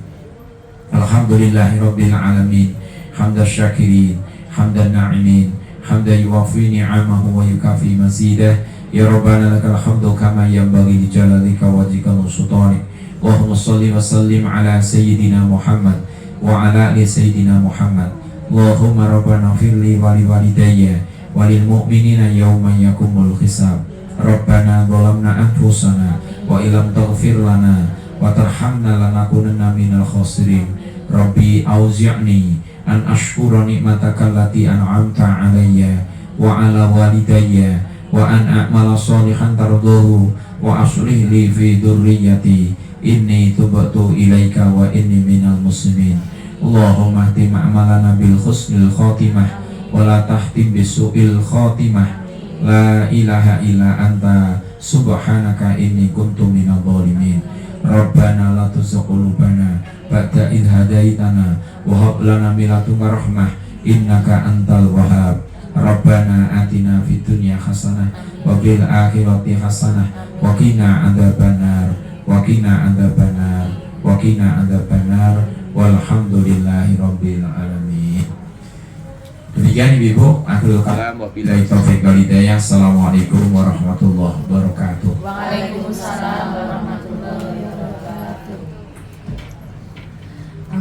Alhamdulillahirabbil alamin. Hamdan syakirin, hamdan na'imin, hamdan yuwafi ni'amahu wa yukafi mazidah. Ya Rabbana lakal hamdu kama yanbaghi li jalalika wajhika wa sultanik. Allahumma shalli wa sallim ala sayyidina Muhammad wa ala ali sayyidina Muhammad. Allahumma rabbana firli wa li walidayya wa lil mu'minina yawma yakumul hisab. Rabbana zalamna anfusana wa illam taghfir lana wa tarhamna lanakunanna minal khasirin. Rabbi auzi'ni an ashkura ni'mataka allati an'amta alayya wa ala walidayya wa an a'mala shalihan tardahu wa aslih li fi dhurriyyati inni tubtu ilaika wa inni minal muslimin. Allahumma htim a'malana bil husnil khotimah wa la tahtim bisu'il khotimah. La ilaha illa anta subhanaka inni kuntu minal zalimin. Rabbana la tuzigh qulubana ba'da idh hadaitana wa hab lana min ladunka rahmah innaka antal wahhab. Rabbana atina fid dunya hasanah wa fil akhirati hasanah wa qina adzabannar wa qina adzabannar wa qina adzabannar walhamdulillahi rabbil alamin. Demikian ibu, akhirul kalam, wabillahi taufiq wal hidayah. Assalamualaikum warahmatullahi wabarakatuh. Waalaikumsalam warahmatullahi wabarakatuh.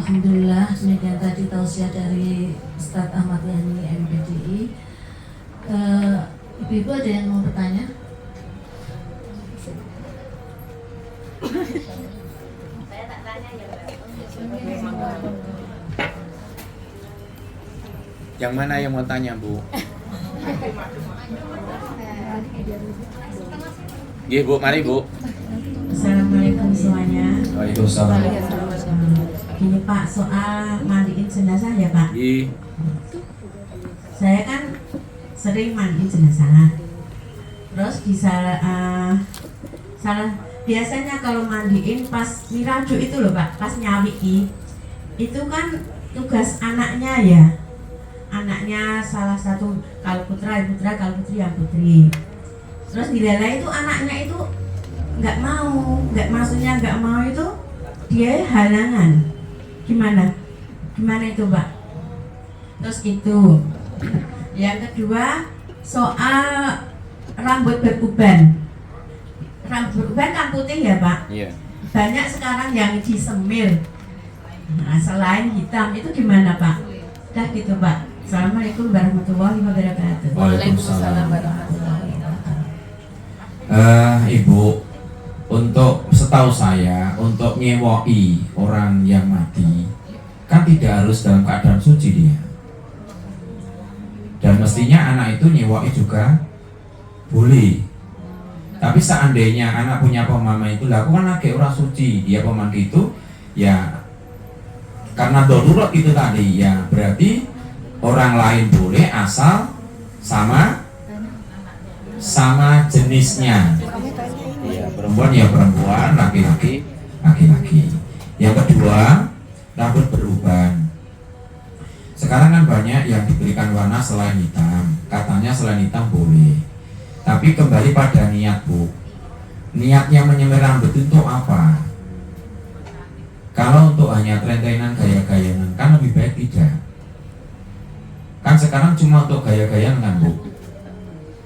Alhamdulillah, demikian tadi tausiah dari Ustadz Ahmad Yani MPDI. Ibu-ibu ada yang mau bertanya? Yang mana yang mau tanya, Bu? Nggih, Bu, mari, Bu. Assalamualaikum semuanya. Waalaikumsalam. Ini Pak, soal mandiin jenazah ya Pak. Nggih. Saya kan sering mandiin jenazah. Terus di salah biasanya kalau mandiin pas miraju itu loh Pak, pas nyawiki itu kan tugas anaknya ya. Anaknya salah satu, kalau putra ya putra, kalau putri ya putri. Terus dilala itu anaknya itu nggak mau itu dia halangan. Gimana itu Pak? Terus itu yang kedua soal rambut beruban kan putih ya Pak? Iya. Banyak sekarang yang disemir. Nah, selain hitam itu gimana Pak? Dah gitu Pak. Assalamualaikum warahmatullahi wabarakatuh. Waalaikumsalam. Ibu, untuk setahu saya, untuk nyewoi orang yang mati kan tidak harus dalam keadaan suci dia. Dan mestinya anak itu nyewoi juga boleh. Tapi seandainya anak punya pemahaman itu, lah aku kan lagi orang suci, dia pemahaman itu ya karena darurat itu tadi ya, berarti orang lain boleh asal sama jenisnya. Iya, Perempuan ya perempuan, laki-laki laki-laki. Yang kedua, rambut beruban. Sekarang kan banyak yang diberikan warna selain hitam. Katanya selain hitam boleh. Tapi kembali pada niat, Bu. Niatnya menyemir rambut itu apa? Kalau untuk hanya tren-trenan gaya-gayaan kan lebih baik tidak. Kan sekarang cuma untuk gaya-gayaan kan Bu.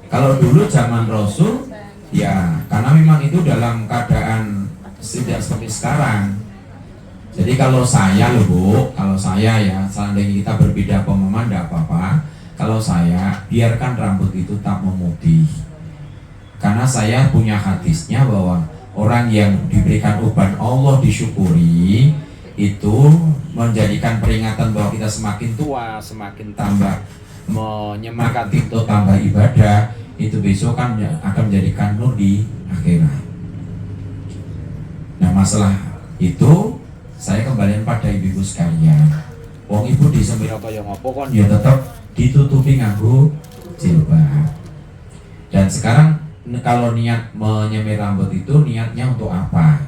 Kalau dulu zaman Rasul ya karena memang itu dalam keadaan tidak seperti sekarang. Jadi kalau saya loh Bu, kalau saya ya seandainya kita berbeda pemahaman tidak apa-apa. Kalau saya biarkan rambut itu tak memutih. Karena saya punya hadisnya bahwa orang yang diberikan uban Allah disyukuri itu menjadikan peringatan bahwa kita semakin tua, semakin tambah menyemangati untuk tambah ibadah, itu besok kan akan menjadikan nur di akhirat. Nah masalah itu saya kembalikan pada ibu-ibu sekalian. Wong ibu disemir kaya ngopo kon ya tetap ditutupi nganggo jilbab. Dan sekarang kalau niat menyemir rambut itu niatnya untuk apa?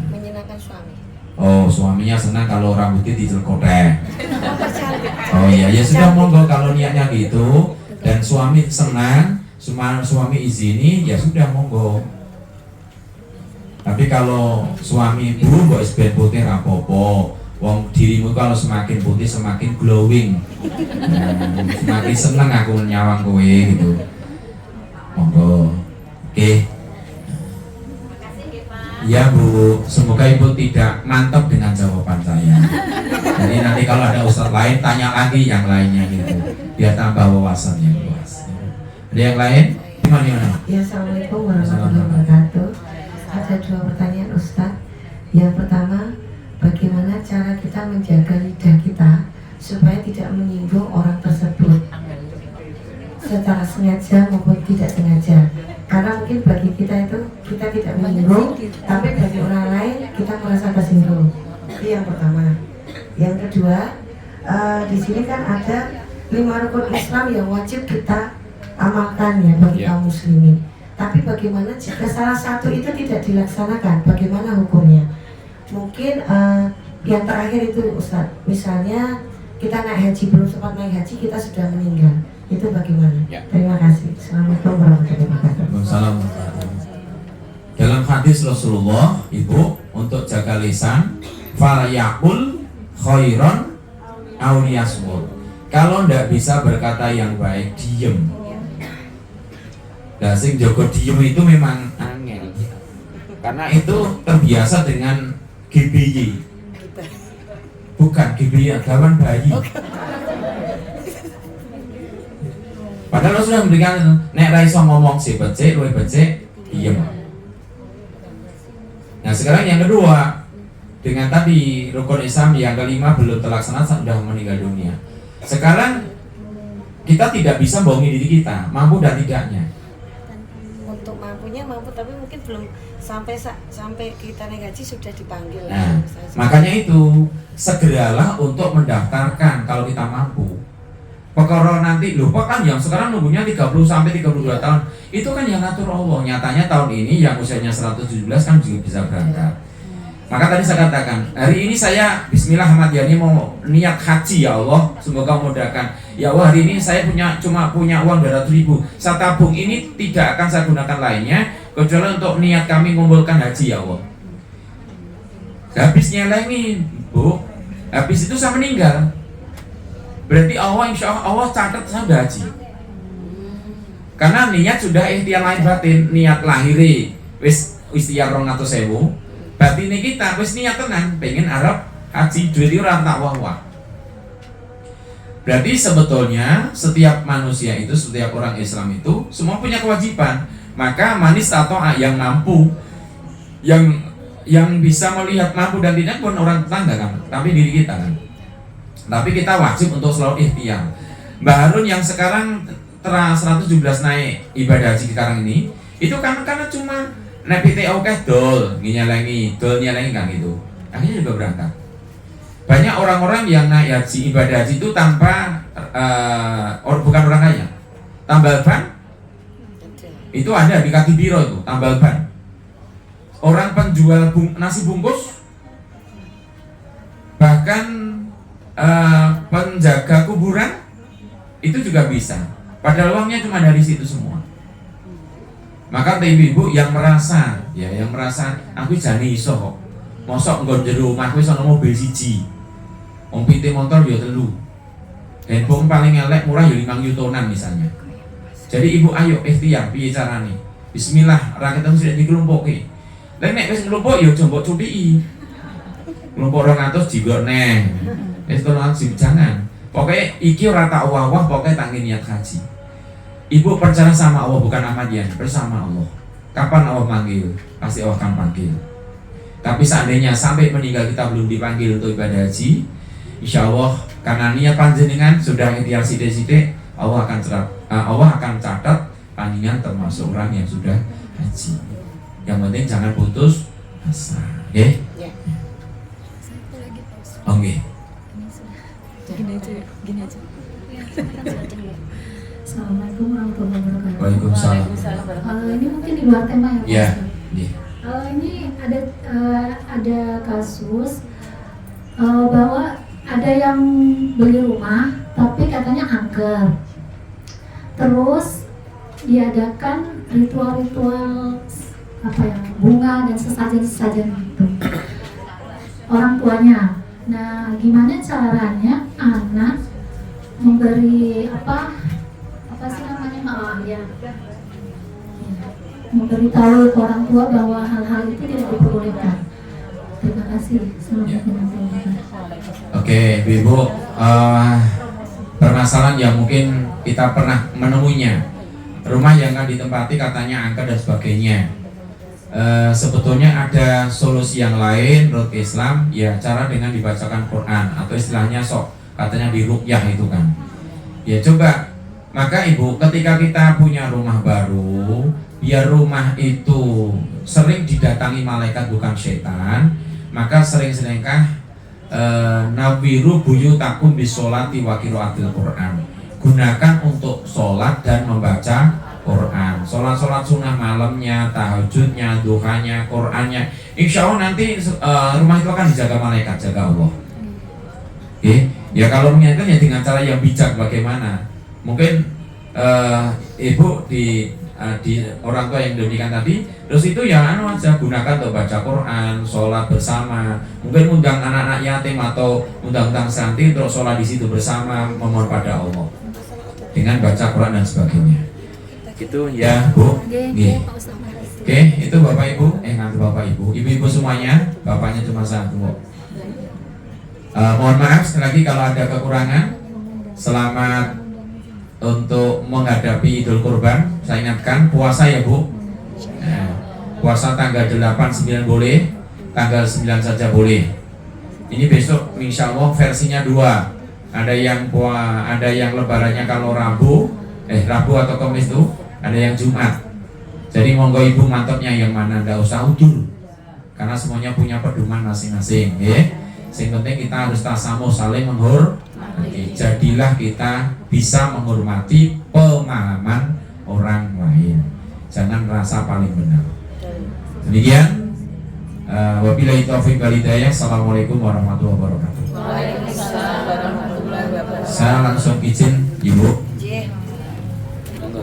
Menyenangkan suami. Oh, suaminya senang kalau rambutnya dicelkotek. Oh iya, ya sudah monggo kalau niatnya gitu dan suami senang, suami izini, ya sudah monggo. Tapi kalau suami ibu mbok isben putih rapopo, wong dirimu kalau semakin putih semakin glowing. Semakin senang aku nyawang kowe gitu. Monggo. Oke. Ya Bu, semoga Ibu tidak mantap dengan jawaban saya. Jadi nanti kalau ada ustadz lain tanya lagi yang lainnya gitu, biar tambah wawasan yang luas. Ada yang lain? Gimana? Ya, Assalamualaikum warahmatullahi wabarakatuh. Ada dua pertanyaan Ustadz. Yang pertama, bagaimana cara kita menjaga lidah kita supaya tidak menyinggung orang tersebut secara sengaja maupun tidak sengaja? Karena mungkin bagi kita itu kita tidak menyinggung, tapi bagi orang lain kita merasa tersinggung. Itu yang pertama. Yang kedua, di sini kan ada 5 rukun Islam yang wajib kita amalkan ya bagi kaum muslimin. Tapi bagaimana jika salah satu itu tidak dilaksanakan? Bagaimana hukumnya? Mungkin yang terakhir itu Ustadz, misalnya kita naik haji, belum sempat naik haji kita sudah meninggal. Itu bagaimana? Ya. Terima kasih. Assalamualaikum warahmatullahi wabarakatuh. Waalaikumsalam. Dalam hadis Rasulullah, Ibu, untuk jaga lisan, falyaqul khairan aw liyasmut. Kalau ndak bisa berkata yang baik, diem. Nah, sing jaga diem itu memang angel. Karena itu terbiasa dengan GBY. Bukan Gibril, gawan bayi. Padahal Allah sudah memberikan nek ra iso ngomong si becik, luwih becik, diem. Nah sekarang yang kedua, dengan tadi rukun Islam yang kelima belum terlaksana sudah meninggal dunia. Sekarang kita tidak bisa bohongi diri kita, mampu dan tidaknya. Untuk mampunya mampu, tapi mungkin belum sampai kita naik gaji sudah dipanggil. Nah, makanya itu segeralah untuk mendaftarkan kalau kita mampu. Perkara nanti lupa kan yang sekarang nunggunya 30 sampai 32 tahun. Itu kan yang ngatur Allah. Nyatanya tahun ini yang usianya 117 kan juga bisa berangkat. Maka tadi saya katakan, hari ini saya bismillah Ahmad Yani mau niat haji ya Allah, semoga mudahkan. Ya Allah, hari ini saya cuma punya uang 200.000. Saya tabung ini tidak akan saya gunakan lainnya kecuali untuk niat kami mengumpulkan haji ya Allah. Habis nyelengin, Bu. Habis itu saya meninggal. Berarti Allah insya Allah catat saya udah haji. Karena niat sudah ikhtiar lahir batin, niat lahiri wis ikhtiar 200.000. Batin kita wis niat tenan pengen Arab haji duit ora tak wah-wah. Berarti sebetulnya setiap manusia itu, setiap orang Islam itu semua punya kewajiban. Maka manis atau yang mampu, yang bisa melihat mampu dan tidak pun orang tetangga kan, tapi diri kita kan. Tapi kita wajib untuk selalu ikhtiar. Mbak Harun yang sekarang 117 naik ibadah haji sekarang ini, itu karena cuma naik PTO dol nyalengi kan gitu. Akhirnya juga berangkat. Banyak orang-orang yang naik haji ibadah haji itu tanpa bukan orang kaya. Tambal ban itu ada di kaki biro itu, tambal ban. Orang penjual nasi bungkus, bahkan penjaga kuburan itu juga bisa. Padahal uangnya cuma dari situ semua. Maka ibu-ibu yang merasa aku jani iso kok. Mosok nggon jero omahku iso nemu mobil siji. Wong pite motor yo 3. Handphone paling elek murah yo 5 jutaan misalnya. Jadi ibu ayo ikhtiar piye carane? Bismillah, rakyat itu sudah dikelumpuki. Lah nek wis nglumpuk yo aja mbok cuthiki. Nglumpuk 200 jigo neh. Wis kono jangan. Pokoknya iki ora tak wah-wah, pokoknya tak niat haji. Ibu percaya sama Allah, bukan Ahmad Yani, bersama Allah. Kapan Allah manggil? Pasti Allah akan panggil. Tapi seandainya sampai meninggal kita belum dipanggil untuk ibadah haji, insya Allah karena niat panjenengan sudah ikhtiar sithik-sithik, Allah akan catat panjenengan termasuk orang yang sudah haji. Yang penting jangan putus asa, oke? Oke. Gini aja. Assalamualaikum warahmatullahi wabarakatuh. Waalaikumsalam. Ini mungkin di luar tema ya Pak. Ya. Ini ada kasus bahwa ada yang beli rumah tapi katanya angker. Terus diadakan ritual-ritual bunga dan sesajen gitu. Orang tuanya. Nah, gimana caranya anak memberi apa sih namanya memberitahu orang tua bahwa hal-hal itu tidak diperbolehkan. Terima kasih. Oke, Ibu, permasalahan yang mungkin kita pernah menemuinya, rumah yang akan ditempati katanya angker dan sebagainya. Sebetulnya ada solusi yang lain menurut Islam, ya cara dengan dibacakan Quran atau istilahnya katanya diruqyah itu kan. Ya coba, maka ibu ketika kita punya rumah baru, biar rumah itu sering didatangi malaikat bukan setan, maka sering-seringkah nawiru buyutakum bisolati wa qiraatil Quran. Gunakan untuk sholat dan membaca Quran, sholat sunnah malamnya, tahajudnya, duhanya, Qurannya. Insya Allah nanti rumah itu akan dijaga malaikat, jaga Allah. Oke, ya kalau mengingatkan ya dengan cara yang bijak bagaimana? Mungkin ibu di orang tua yang demikian tadi, terus itu ya aja gunakan untuk baca Quran, sholat bersama. Mungkin undang anak-anak yatim atau undang-undang santri untuk sholat di situ bersama, memohon pada Allah dengan baca Quran dan sebagainya. Gitu ya Bu. Oke, itu Bapak Ibu, nanti Bapak Ibu, ibu-ibu semuanya, bapaknya cuma satu. Mohon maaf sekali lagi kalau ada kekurangan. Selamat untuk menghadapi Idul Kurban. Saya ingatkan puasa ya Bu. Puasa tanggal 8, 9 boleh, tanggal 9 saja boleh. Ini besok insya Allah versinya 2. Ada yang lebarannya kalau Rabu atau Kamis tuh, ada yang Jumat. Jadi monggo ibu mantapnya yang mana, nggak usah udur, karena semuanya punya pedoman masing-masing. Yang penting kita harus tasamuh, saling menghormati. Jadilah kita bisa menghormati pemahaman orang lain. Jangan rasa paling benar. Demikian. Wabillahi taufiq wal hidayah. Assalamualaikum warahmatullahi wabarakatuh. Waalaikumsalam warahmatullahi wabarakatuh. Saya langsung izin Ibu. J. Monggo.